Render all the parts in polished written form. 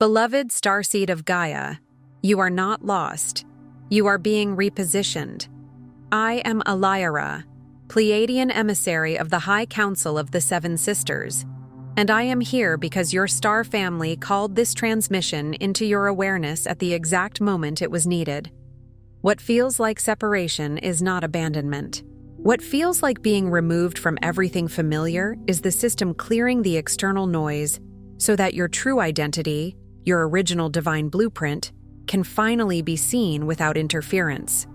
Beloved starseed of Gaia, you are not lost. You are being repositioned. I am Alyra, Pleiadian emissary of the High Council of the Seven Sisters, and I am here because your star family called this transmission into your awareness at the exact moment it was needed. What feels like separation is not abandonment. What feels like being removed from everything familiar is the system clearing the external noise so that your true identity, your original divine blueprint, can finally be seen without interference.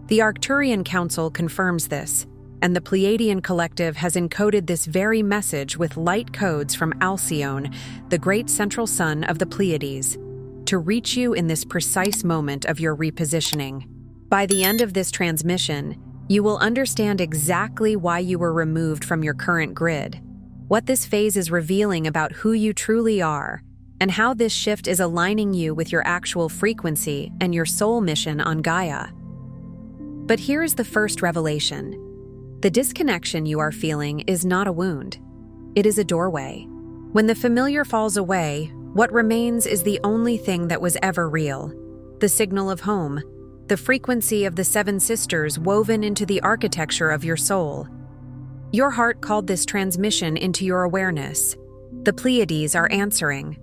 The Arcturian Council confirms this, and the Pleadian collective has encoded this very message with light codes from Alcyone, the great central sun of the Pleiades, to reach you in this precise moment of your repositioning. By the end of this transmission, you will understand exactly why you were removed from your current grid, what this phase is revealing about who you truly are, and how this shift is aligning you with your actual frequency and your soul mission on Gaia. But here's the first revelation. The disconnection you are feeling is not a wound. It is a doorway. When the familiar falls away, what remains is the only thing that was ever real: the signal of home, the frequency of the Seven Sisters woven into the architecture of your soul. Your heart called this transmission into your awareness. The Pleiades are answering.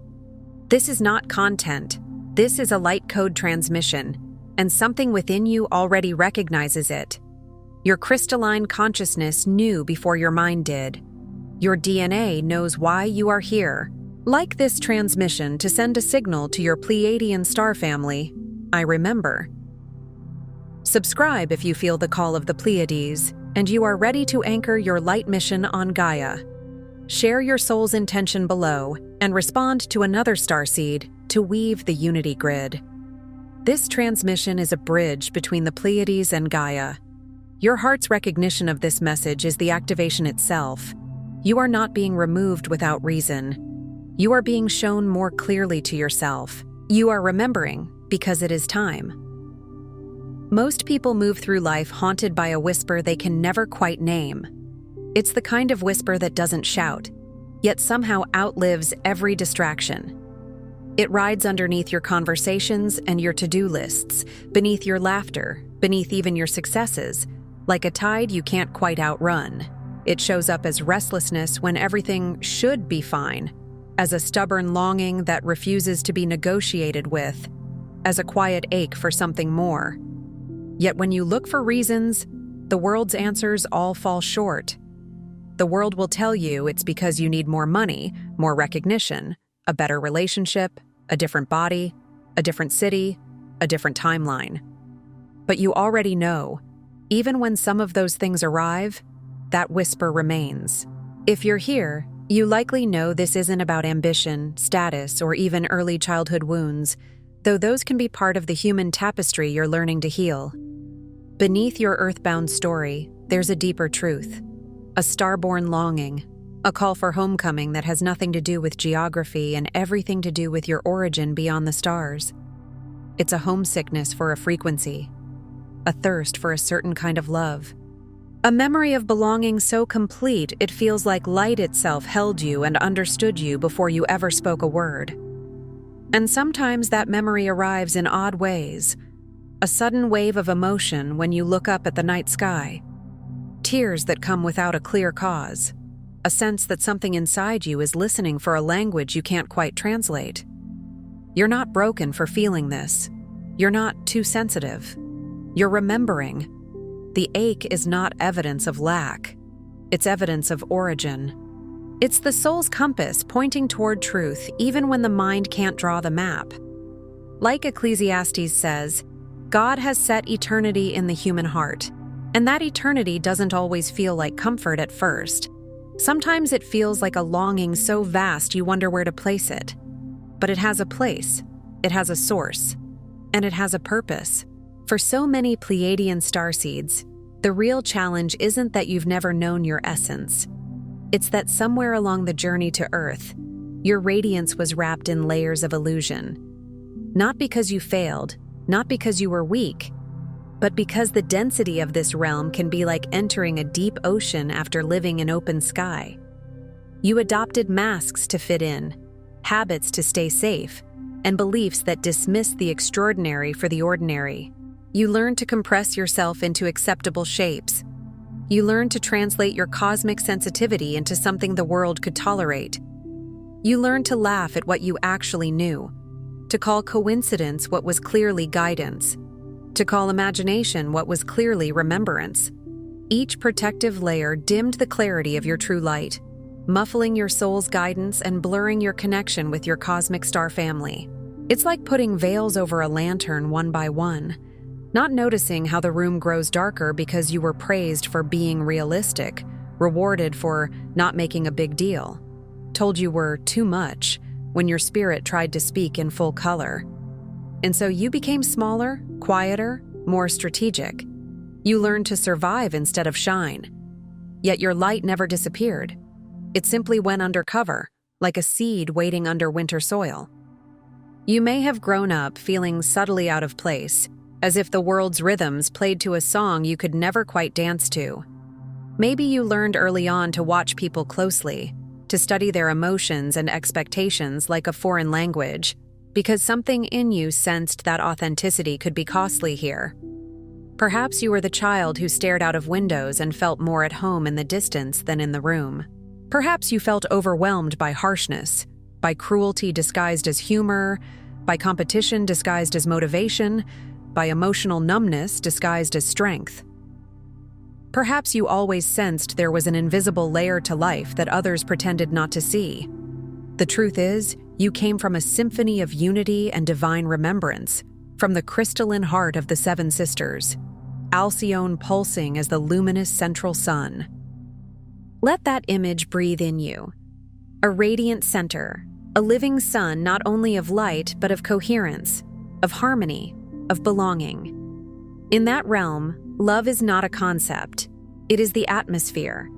This is not content. This is a light code transmission, and something within you already recognizes it. Your crystalline consciousness knew before your mind did. Your DNA knows why you are here. Like this transmission to send a signal to your Pleiadian star family, I remember. Subscribe if you feel the call of the Pleiades, and you are ready to anchor your light mission on Gaia. Share your soul's intention below, and respond to another starseed to weave the unity grid. This transmission is a bridge between the Pleiades and Gaia. Your heart's recognition of this message is the activation itself. You are not being removed without reason. You are being shown more clearly to yourself. You are remembering because it is time. Most people move through life haunted by a whisper they can never quite name. It's the kind of whisper that doesn't shout, yet somehow outlives every distraction. It rides underneath your conversations and your to-do lists, beneath your laughter, beneath even your successes. Like a tide you can't quite outrun. It shows up as restlessness when everything should be fine, as a stubborn longing that refuses to be negotiated with, as a quiet ache for something more. Yet when you look for reasons, the world's answers all fall short. The world will tell you it's because you need more money, more recognition, a better relationship, a different body, a different city, a different timeline. But you already know, even when some of those things arrive, that whisper remains. If you're here, you likely know this isn't about ambition, status, or even early childhood wounds, though those can be part of the human tapestry you're learning to heal. Beneath your earthbound story, there's a deeper truth. A starborn longing, a call for homecoming that has nothing to do with geography and everything to do with your origin beyond the stars. It's a homesickness for a frequency, a thirst for a certain kind of love, a memory of belonging so complete it feels like light itself held you and understood you before you ever spoke a word. And sometimes that memory arrives in odd ways, a sudden wave of emotion when you look up at the night sky. Tears that come without a clear cause, a sense that something inside you is listening for a language you can't quite translate. You're not broken for feeling this. You're not too sensitive. You're remembering. The ache is not evidence of lack. It's evidence of origin. It's the soul's compass pointing toward truth even when the mind can't draw the map. Like Ecclesiastes says, God has set eternity in the human heart. And that eternity doesn't always feel like comfort at first. Sometimes it feels like a longing so vast you wonder where to place it. But it has a place, it has a source, and it has a purpose. For so many Pleiadian starseeds, the real challenge isn't that you've never known your essence. It's that somewhere along the journey to Earth, your radiance was wrapped in layers of illusion. Not because you failed, not because you were weak, but because the density of this realm can be like entering a deep ocean after living in open sky. You adopted masks to fit in, habits to stay safe, and beliefs that dismiss the extraordinary for the ordinary. You learn to compress yourself into acceptable shapes. You learn to translate your cosmic sensitivity into something the world could tolerate. You learn to laugh at what you actually knew, to call coincidence what was clearly guidance, to call imagination what was clearly remembrance. Each protective layer dimmed the clarity of your true light, muffling your soul's guidance and blurring your connection with your cosmic star family. It's like putting veils over a lantern one by one, not noticing how the room grows darker because you were praised for being realistic, rewarded for not making a big deal, told you were too much when your spirit tried to speak in full color. And so you became smaller, quieter, more strategic. You learned to survive instead of shine. Yet your light never disappeared. It simply went undercover, like a seed waiting under winter soil. You may have grown up feeling subtly out of place, as if the world's rhythms played to a song you could never quite dance to. Maybe you learned early on to watch people closely, to study their emotions and expectations like a foreign language, because something in you sensed that authenticity could be costly here. Perhaps you were the child who stared out of windows and felt more at home in the distance than in the room. Perhaps you felt overwhelmed by harshness, by cruelty disguised as humor, by competition disguised as motivation, by emotional numbness disguised as strength. Perhaps you always sensed there was an invisible layer to life that others pretended not to see. The truth is, you came from a symphony of unity and divine remembrance, from the crystalline heart of the Seven Sisters, Alcyone pulsing as the luminous central sun. Let that image breathe in you. A radiant center, a living sun not only of light but of coherence, of harmony, of belonging. In that realm, love is not a concept. It is the atmosphere.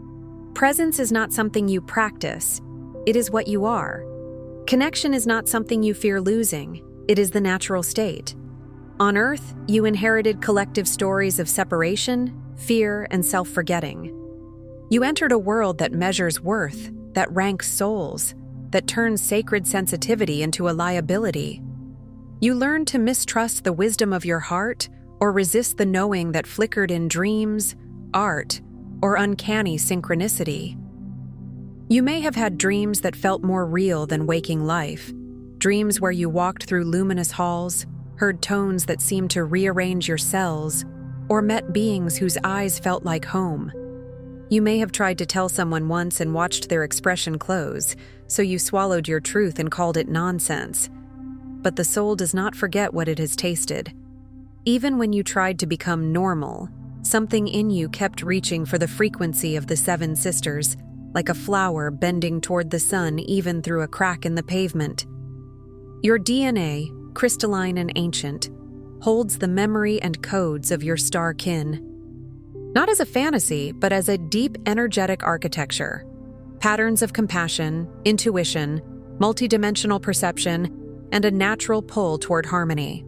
Presence is not something you practice. It is what you are. Connection is not something you fear losing. It is the natural state. On Earth, you inherited collective stories of separation, fear, and self-forgetting. You entered a world that measures worth, that ranks souls, that turns sacred sensitivity into a liability. You learned to mistrust the wisdom of your heart or resist the knowing that flickered in dreams, art, or uncanny synchronicity. You may have had dreams that felt more real than waking life, dreams where you walked through luminous halls, heard tones that seemed to rearrange your cells, or met beings whose eyes felt like home. You may have tried to tell someone once and watched their expression close, so you swallowed your truth and called it nonsense. But the soul does not forget what it has tasted. Even when you tried to become normal, something in you kept reaching for the frequency of the Seven Sisters, like a flower bending toward the sun even through a crack in the pavement. Your DNA, crystalline and ancient, holds the memory and codes of your star kin. Not as a fantasy, but as a deep energetic architecture. Patterns of compassion, intuition, multidimensional perception, and a natural pull toward harmony.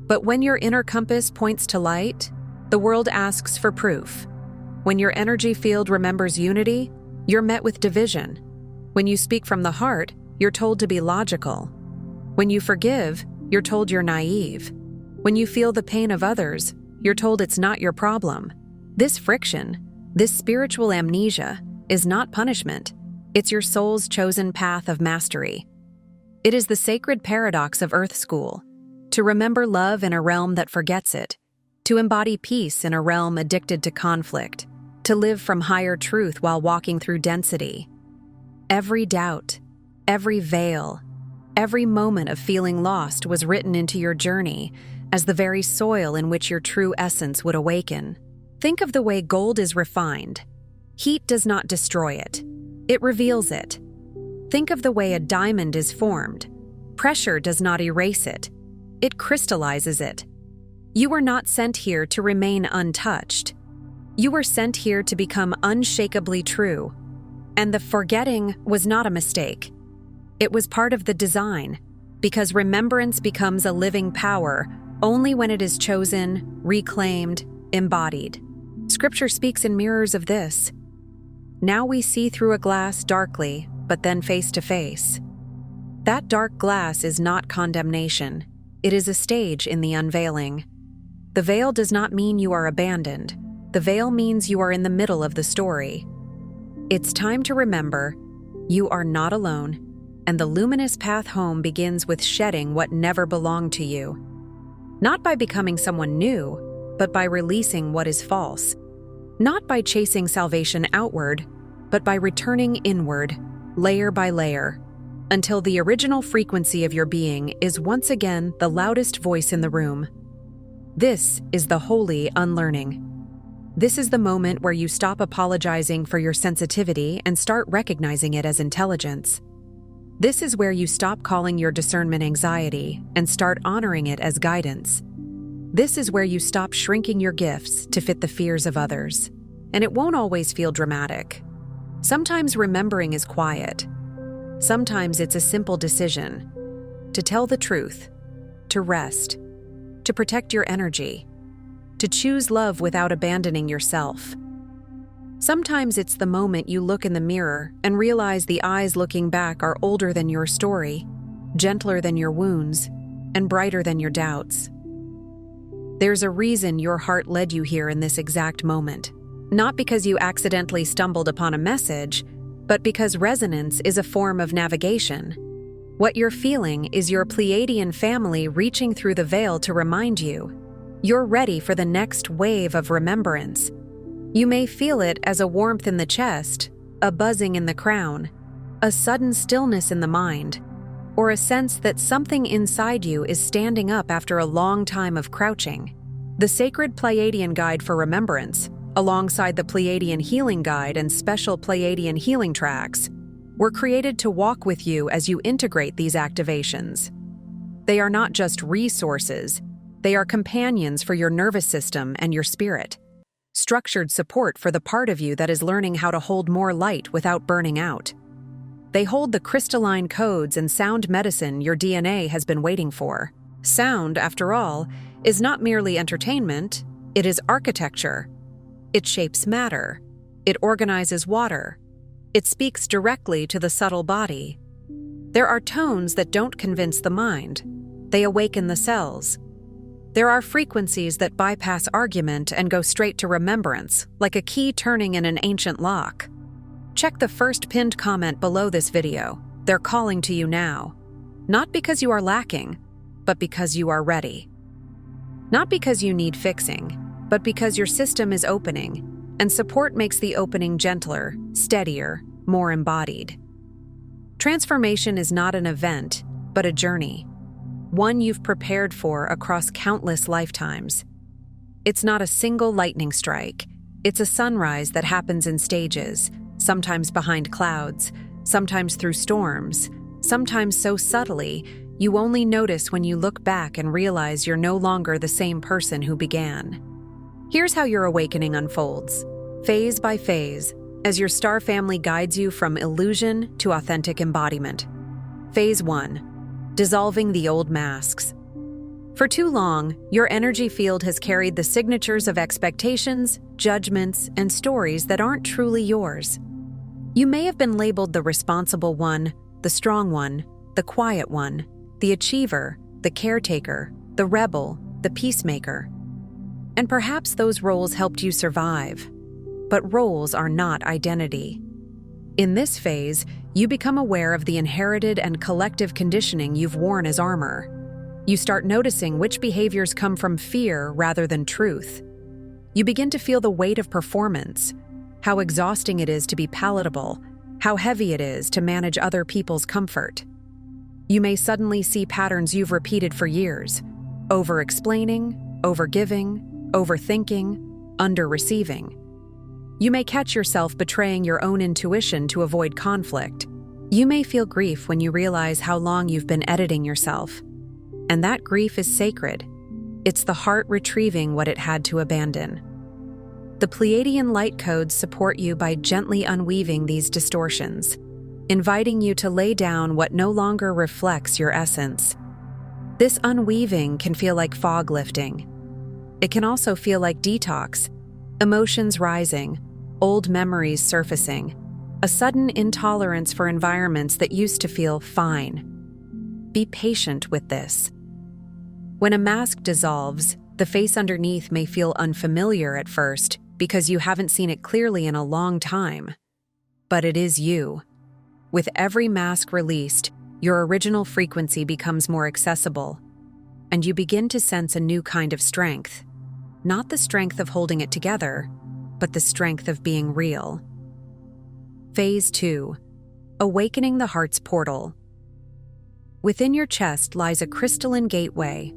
But when your inner compass points to light, the world asks for proof. When your energy field remembers unity, you're met with division. When you speak from the heart, you're told to be logical. When you forgive, you're told you're naive. When you feel the pain of others, you're told it's not your problem. This friction, this spiritual amnesia, is not punishment. It's your soul's chosen path of mastery. It is the sacred paradox of Earth School, to remember love in a realm that forgets it, to embody peace in a realm addicted to conflict, to live from higher truth while walking through density. Every doubt, every veil, every moment of feeling lost was written into your journey as the very soil in which your true essence would awaken. Think of the way gold is refined. Heat does not destroy it. It reveals it. Think of the way a diamond is formed. Pressure does not erase it. It crystallizes it. You were not sent here to remain untouched. You were sent here to become unshakably true. And the forgetting was not a mistake. It was part of the design, because remembrance becomes a living power only when it is chosen, reclaimed, embodied. Scripture speaks in mirrors of this. Now we see through a glass darkly, but then face to face. That dark glass is not condemnation. It is a stage in the unveiling. The veil does not mean you are abandoned. The veil means you are in the middle of the story. It's time to remember, you are not alone, and the luminous path home begins with shedding what never belonged to you. Not by becoming someone new, but by releasing what is false. Not by chasing salvation outward, but by returning inward, layer by layer, until the original frequency of your being is once again the loudest voice in the room. This is the holy unlearning. This is the moment where you stop apologizing for your sensitivity and start recognizing it as intelligence. This is where you stop calling your discernment anxiety and start honoring it as guidance. This is where you stop shrinking your gifts to fit the fears of others. And it won't always feel dramatic. Sometimes remembering is quiet. Sometimes it's a simple decision to tell the truth, to rest, to protect your energy, to choose love without abandoning yourself. Sometimes it's the moment you look in the mirror and realize the eyes looking back are older than your story, gentler than your wounds, and brighter than your doubts. There's a reason your heart led you here in this exact moment. Not because you accidentally stumbled upon a message, but because resonance is a form of navigation. What you're feeling is your Pleiadian family reaching through the veil to remind you, you're ready for the next wave of remembrance. You may feel it as a warmth in the chest, a buzzing in the crown, a sudden stillness in the mind, or a sense that something inside you is standing up after a long time of crouching. The sacred Pleiadian guide for remembrance, alongside the Pleiadian healing guide and special Pleiadian healing tracks, were created to walk with you as you integrate these activations. They are not just resources, they are companions for your nervous system and your spirit. Structured support for the part of you that is learning how to hold more light without burning out. They hold the crystalline codes and sound medicine your DNA has been waiting for. Sound, after all, is not merely entertainment, it is architecture. It shapes matter. It organizes water. It speaks directly to the subtle body. There are tones that don't convince the mind. They awaken the cells. There are frequencies that bypass argument and go straight to remembrance, like a key turning in an ancient lock. Check the first pinned comment below this video. They're calling to you now. Not because you are lacking, but because you are ready. Not because you need fixing, but because your system is opening, and support makes the opening gentler, steadier, more embodied. Transformation is not an event, but a journey. One you've prepared for across countless lifetimes. It's not a single lightning strike. It's a sunrise that happens in stages, sometimes behind clouds, sometimes through storms, sometimes so subtly you only notice when you look back and realize you're no longer the same person who began. Here's how your awakening unfolds, phase by phase, as your star family guides you from illusion to authentic embodiment. Phase 1. Dissolving the old masks. For too long, your energy field has carried the signatures of expectations, judgments, and stories that aren't truly yours. You may have been labeled the responsible one, the strong one, the quiet one, the achiever, the caretaker, the rebel, the peacemaker. And perhaps those roles helped you survive. But roles are not identity. In this phase, you become aware of the inherited and collective conditioning you've worn as armor. You start noticing which behaviors come from fear rather than truth. You begin to feel the weight of performance, how exhausting it is to be palatable, how heavy it is to manage other people's comfort. You may suddenly see patterns you've repeated for years: over-explaining, over-giving, overthinking, under-receiving. You may catch yourself betraying your own intuition to avoid conflict. You may feel grief when you realize how long you've been editing yourself. And that grief is sacred. It's the heart retrieving what it had to abandon. The Pleiadian light codes support you by gently unweaving these distortions, inviting you to lay down what no longer reflects your essence. This unweaving can feel like fog lifting. It can also feel like detox, emotions rising, old memories surfacing, a sudden intolerance for environments that used to feel fine. Be patient with this. When a mask dissolves, the face underneath may feel unfamiliar at first because you haven't seen it clearly in a long time. But it is you. With every mask released, your original frequency becomes more accessible, and you begin to sense a new kind of strength. Not the strength of holding it together, but the strength of being real. Phase 2. Awakening the heart's portal. Within your chest lies a crystalline gateway,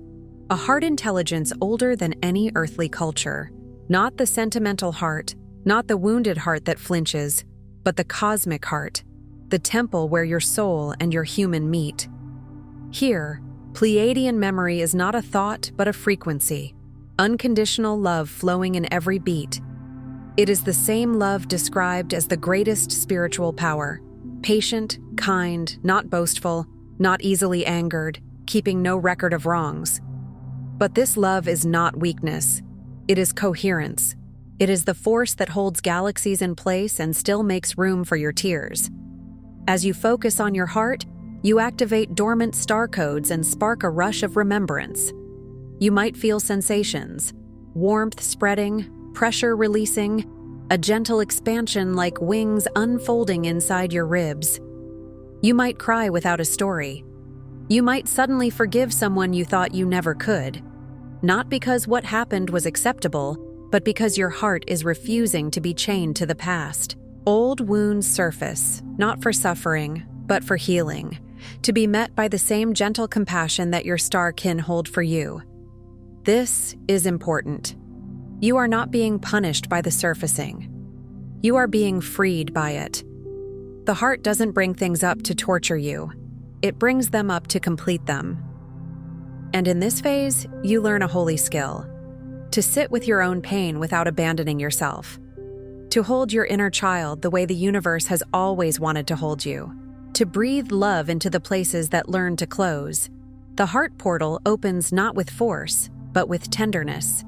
a heart intelligence older than any earthly culture. Not the sentimental heart, not the wounded heart that flinches, but the cosmic heart, the temple where your soul and your human meet. Here, Pleiadian memory is not a thought but a frequency, unconditional love flowing in every beat. It is the same love described as the greatest spiritual power, patient, kind, not boastful, not easily angered, keeping no record of wrongs. But this love is not weakness. It is coherence. It is the force that holds galaxies in place and still makes room for your tears. As you focus on your heart, you activate dormant star codes and spark a rush of remembrance. You might feel sensations, warmth spreading, pressure releasing, a gentle expansion like wings unfolding inside your ribs. You might cry without a story. You might suddenly forgive someone you thought you never could. Not because what happened was acceptable, but because your heart is refusing to be chained to the past. Old wounds surface, not for suffering, but for healing, to be met by the same gentle compassion that your star kin hold for you. This is important. You are not being punished by the surfacing. You are being freed by it. The heart doesn't bring things up to torture you. It brings them up to complete them. And in this phase, you learn a holy skill: to sit with your own pain without abandoning yourself, to hold your inner child the way the universe has always wanted to hold you, to breathe love into the places that learn to close. The heart portal opens not with force, but with tenderness.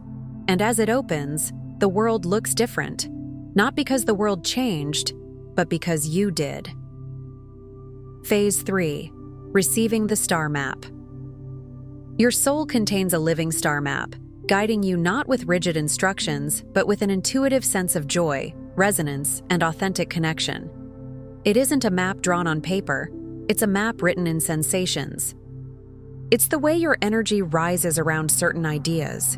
And as it opens, the world looks different, not because the world changed, but because you did. Phase 3. Receiving the star map. Your soul contains a living star map, guiding you not with rigid instructions, but with an intuitive sense of joy, resonance, and authentic connection. It isn't a map drawn on paper, it's a map written in sensations. It's the way your energy rises around certain ideas.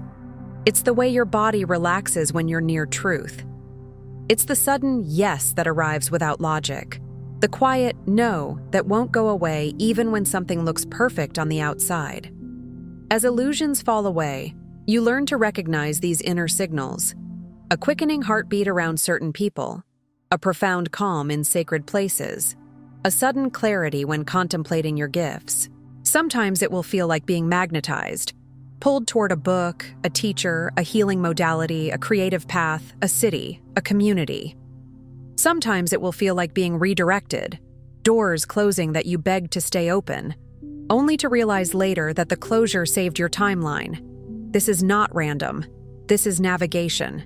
It's the way your body relaxes when you're near truth. It's the sudden yes that arrives without logic, the quiet no that won't go away even when something looks perfect on the outside. As illusions fall away, you learn to recognize these inner signals: a quickening heartbeat around certain people, a profound calm in sacred places, a sudden clarity when contemplating your gifts. Sometimes it will feel like being magnetized, pulled toward a book, a teacher, a healing modality, a creative path, a city, a community. Sometimes it will feel like being redirected, doors closing that you begged to stay open, only to realize later that the closure saved your timeline. This is not random. This is navigation.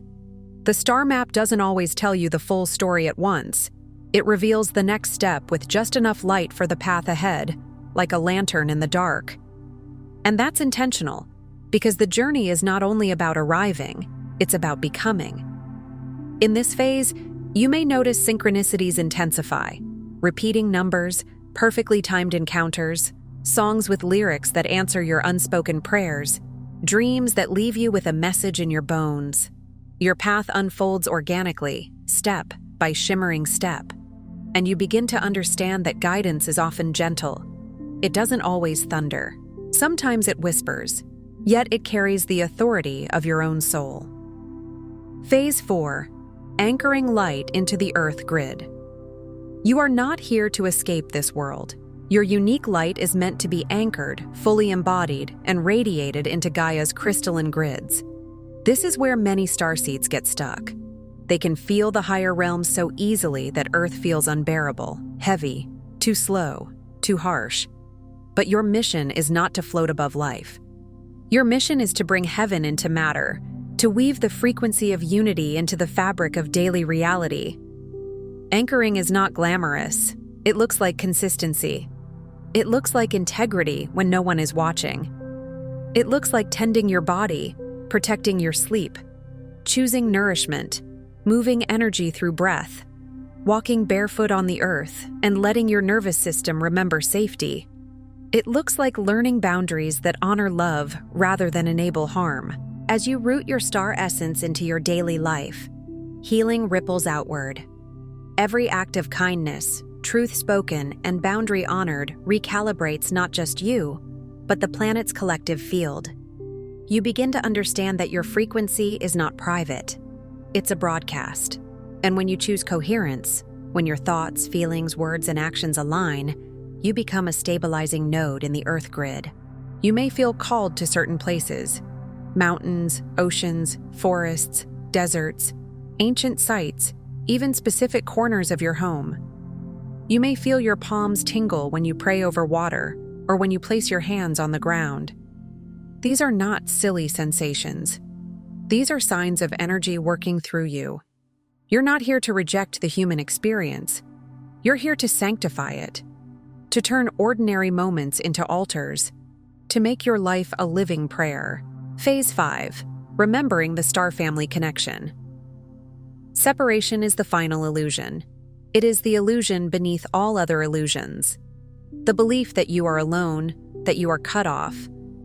The star map doesn't always tell you the full story at once. It reveals the next step with just enough light for the path ahead, like a lantern in the dark. And that's intentional, because the journey is not only about arriving, it's about becoming. In this phase, you may notice synchronicities intensify: repeating numbers, perfectly timed encounters, songs with lyrics that answer your unspoken prayers, dreams that leave you with a message in your bones. Your path unfolds organically, step by shimmering step, and you begin to understand that guidance is often gentle. It doesn't always thunder. Sometimes it whispers, yet it carries the authority of your own soul. Phase 4. Anchoring light into the Earth grid. You are not here to escape this world. Your unique light is meant to be anchored, fully embodied, and radiated into Gaia's crystalline grids. This is where many starseeds get stuck. They can feel the higher realms so easily that Earth feels unbearable, heavy, too slow, too harsh. But your mission is not to float above life. Your mission is to bring heaven into matter, to weave the frequency of unity into the fabric of daily reality. Anchoring is not glamorous. It looks like consistency. It looks like integrity when no one is watching. It looks like tending your body, protecting your sleep, choosing nourishment, moving energy through breath, walking barefoot on the earth, and letting your nervous system remember safety. It looks like learning boundaries that honor love rather than enable harm. As you root your star essence into your daily life, healing ripples outward. Every act of kindness, truth spoken, and boundary honored recalibrates not just you, but the planet's collective field. You begin to understand that your frequency is not private. It's a broadcast. And when you choose coherence, when your thoughts, feelings, words, and actions align, you become a stabilizing node in the Earth grid. You may feel called to certain places: mountains, oceans, forests, deserts, ancient sites, even specific corners of your home. You may feel your palms tingle when you pray over water or when you place your hands on the ground. These are not silly sensations. These are signs of energy working through you. You're not here to reject the human experience. You're here to sanctify it, to turn ordinary moments into altars, to make your life a living prayer. Phase 5. Remembering the star family connection. Separation is the final illusion. It is the illusion beneath all other illusions. The belief that you are alone, that you are cut off,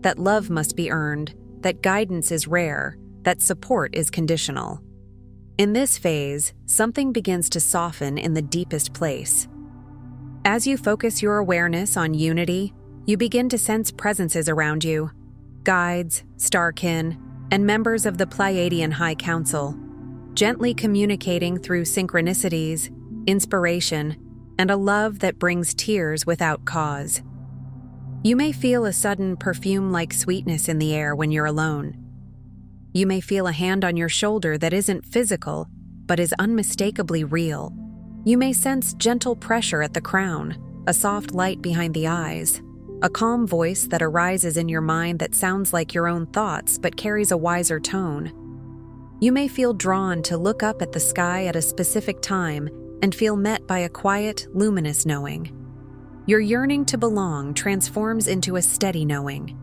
that love must be earned, that guidance is rare, that support is conditional. In this phase, something begins to soften in the deepest place. As you focus your awareness on unity, you begin to sense presences around you: guides, starkin, and members of the Pleiadian High Council, gently communicating through synchronicities, inspiration, and a love that brings tears without cause. You may feel a sudden perfume-like sweetness in the air when you're alone. You may feel a hand on your shoulder that isn't physical, but is unmistakably real. You may sense gentle pressure at the crown, a soft light behind the eyes, a calm voice that arises in your mind that sounds like your own thoughts but carries a wiser tone. You may feel drawn to look up at the sky at a specific time and feel met by a quiet, luminous knowing. Your yearning to belong transforms into a steady knowing.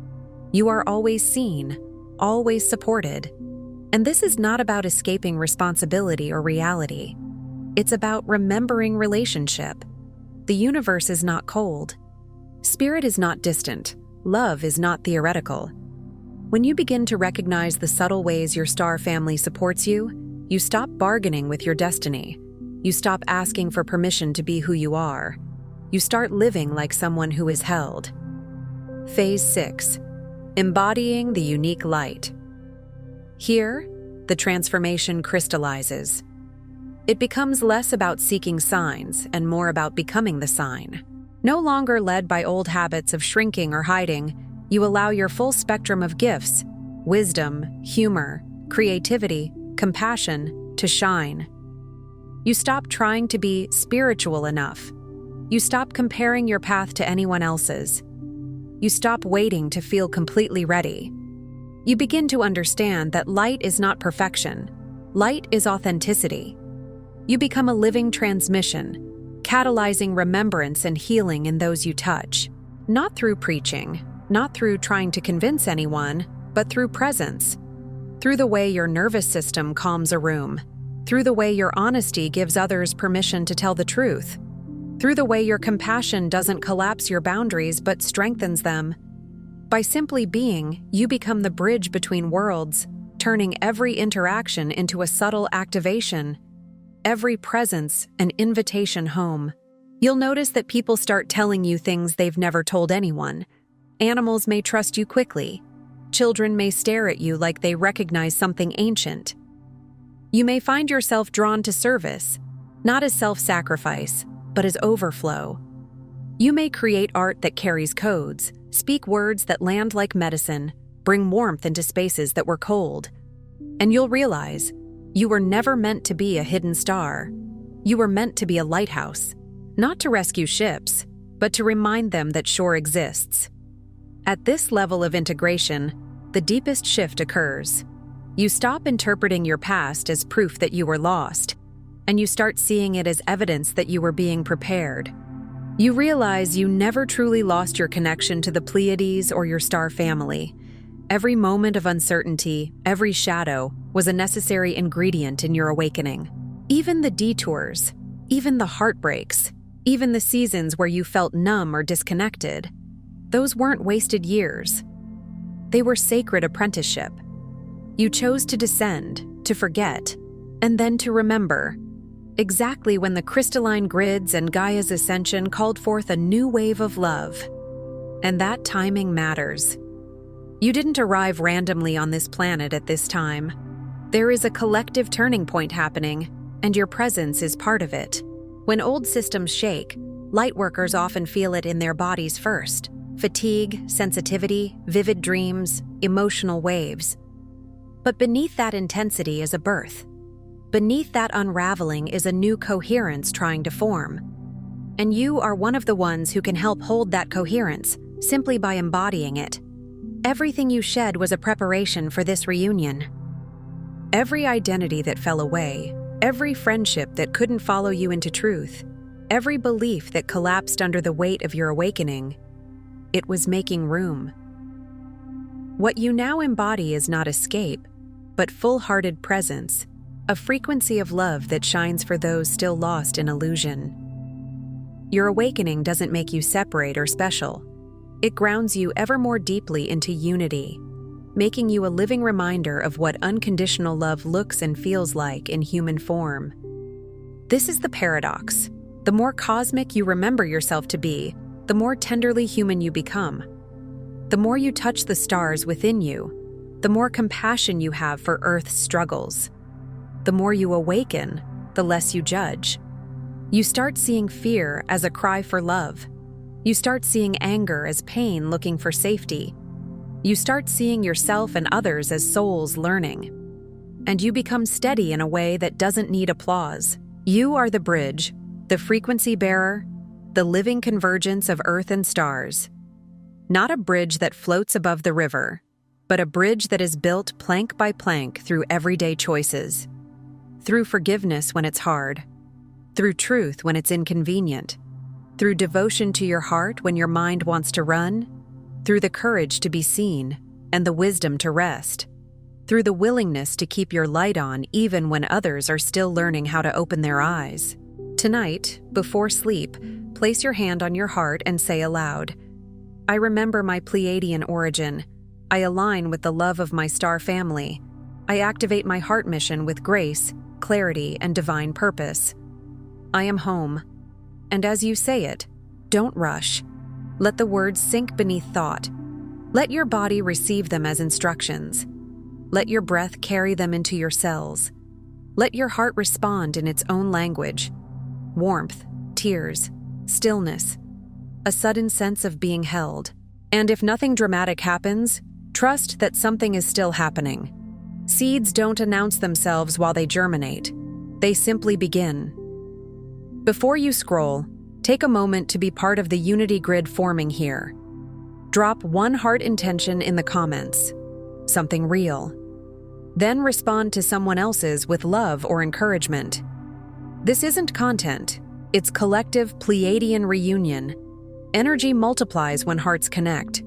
You are always seen, always supported. And this is not about escaping responsibility or reality. It's about remembering relationship. The universe is not cold. Spirit is not distant. Love is not theoretical. When you begin to recognize the subtle ways your star family supports you, you stop bargaining with your destiny. You stop asking for permission to be who you are. You start living like someone who is held. Phase 6. Embodying the unique light. Here, the transformation crystallizes. It becomes less about seeking signs and more about becoming the sign. No longer led by old habits of shrinking or hiding, you allow your full spectrum of gifts, wisdom, humor, creativity, compassion, to shine. You stop trying to be spiritual enough. You stop comparing your path to anyone else's. You stop waiting to feel completely ready. You begin to understand that light is not perfection. Light is authenticity. You become a living transmission, catalyzing remembrance and healing in those you touch. Not through preaching, not through trying to convince anyone, but through presence. Through the way your nervous system calms a room. Through the way your honesty gives others permission to tell the truth. Through the way your compassion doesn't collapse your boundaries but strengthens them. By simply being, you become the bridge between worlds, turning every interaction into a subtle activation, every presence an invitation home. You'll notice that people start telling you things they've never told anyone. Animals may trust you quickly. Children may stare at you like they recognize something ancient. You may find yourself drawn to service, not as self-sacrifice, but as overflow. You may create art that carries codes, speak words that land like medicine, bring warmth into spaces that were cold. And you'll realize, you were never meant to be a hidden star. You were meant to be a lighthouse, not to rescue ships, but to remind them that shore exists. At this level of integration, the deepest shift occurs. You stop interpreting your past as proof that you were lost, and you start seeing it as evidence that you were being prepared. You realize you never truly lost your connection to the Pleiades or your star family. Every moment of uncertainty, every shadow, was a necessary ingredient in your awakening. Even the detours, even the heartbreaks, even the seasons where you felt numb or disconnected, those weren't wasted years. They were sacred apprenticeship. You chose to descend, to forget, and then to remember, exactly when the crystalline grids and Gaia's ascension called forth a new wave of love. And that timing matters. You didn't arrive randomly on this planet at this time. There is a collective turning point happening, and your presence is part of it. When old systems shake, lightworkers often feel it in their bodies first. Fatigue, sensitivity, vivid dreams, emotional waves. But beneath that intensity is a birth. Beneath that unraveling is a new coherence trying to form. And you are one of the ones who can help hold that coherence simply by embodying it. Everything you shed was a preparation for this reunion. Every identity that fell away, every friendship that couldn't follow you into truth, every belief that collapsed under the weight of your awakening, it was making room. What you now embody is not escape, but full-hearted presence, a frequency of love that shines for those still lost in illusion. Your awakening doesn't make you separate or special. It grounds you ever more deeply into unity, making you a living reminder of what unconditional love looks and feels like in human form. This is the paradox. The more cosmic you remember yourself to be, the more tenderly human you become. The more you touch the stars within you, the more compassion you have for Earth's struggles. The more you awaken, the less you judge. You start seeing fear as a cry for love. You start seeing anger as pain looking for safety. You start seeing yourself and others as souls learning. And you become steady in a way that doesn't need applause. You are the bridge, the frequency bearer, the living convergence of Earth and stars. Not a bridge that floats above the river, but a bridge that is built plank by plank through everyday choices. Through forgiveness when it's hard. Through truth when it's inconvenient. Through devotion to your heart when your mind wants to run. Through the courage to be seen and the wisdom to rest. Through the willingness to keep your light on even when others are still learning how to open their eyes. Tonight, before sleep, place your hand on your heart and say aloud, I remember my Pleiadian origin. I align with the love of my star family. I activate my heart mission with grace, clarity, and divine purpose. I am home. And as you say it, don't rush. Let the words sink beneath thought. Let your body receive them as instructions. Let your breath carry them into your cells. Let your heart respond in its own language. Warmth, tears, stillness, a sudden sense of being held. And if nothing dramatic happens, trust that something is still happening. Seeds don't announce themselves while they germinate. They simply begin. Before you scroll, take a moment to be part of the unity grid forming here. Drop one heart intention in the comments, something real. Then respond to someone else's with love or encouragement. This isn't content, it's collective Pleiadian reunion. Energy multiplies when hearts connect.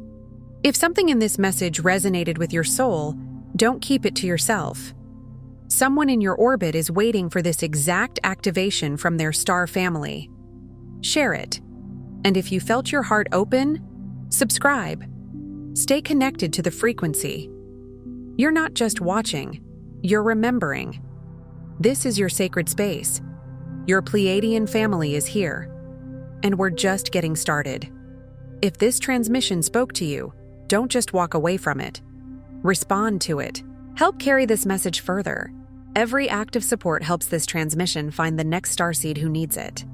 If something in this message resonated with your soul, don't keep it to yourself. Someone in your orbit is waiting for this exact activation from their star family. Share it. And if you felt your heart open, subscribe. Stay connected to the frequency. You're not just watching, you're remembering. This is your sacred space. Your Pleiadian family is here. And we're just getting started. If this transmission spoke to you, don't just walk away from it. Respond to it. Help carry this message further. Every act of support helps this transmission find the next starseed who needs it.